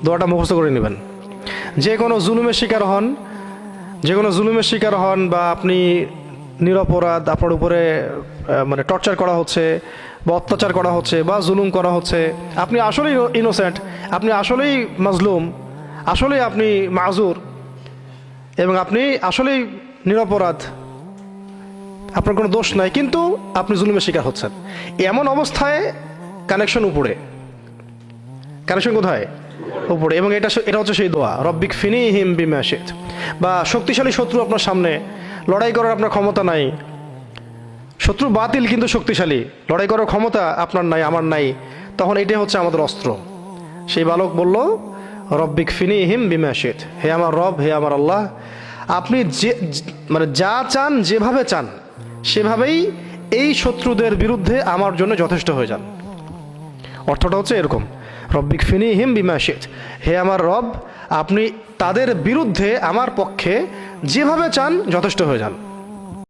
দোয়াটা মুখস্থ করে নেবেন। যে কোনো জুলুমের শিকার হন বা আপনি নিরপরাধ, আপনার উপরে মানে টর্চার করা হচ্ছে বা অত্যাচার করা হচ্ছে বা জুলুম করা হচ্ছে, আপনি আসলেই ইনোসেন্ট, আপনি আসলেই মাজলুম, আসলেই আপনি মাজুর এবং আপনি আসলেই নিরপরাধ, আপনার কোনো দোষ নাই, কিন্তু আপনি জুলুমের শিকার হচ্ছেন। এমন অবস্থায় কানেকশন উপরে, কানেকশন কোথায়? উপরে। এবং এটা হচ্ছে সেই দোয়া, রব্বিক ফিনিহিম বিমা শিত। বা শক্তিশালী শত্রু আপনার সামনে, লড়াই করার আপনার ক্ষমতা নাই, শত্রু বাতিল কিন্তু শক্তিশালী, লড়াই করার ক্ষমতা আপনার নাই, আমার নাই, তখন এটাই হচ্ছে আমাদের অস্ত্র। সেই বালক বলল, রব্বিক ফিনিহিম বিমা শিত, হে আমার রব, হে আমার আল্লাহ, আপনি যে মানে যা চান, যেভাবে চান সেভাবেই এই শত্রুদের বিরুদ্ধে আমার জন্য যথেষ্ট হয়ে যান। অর্থটা হচ্ছে এরকম, রব্বিক ফিনিহিম বিমা শিত, হে আমার রব, আপনি তাদের বিরুদ্ধে আমার পক্ষে যেভাবে চান যথেষ্ট হয়ে যান।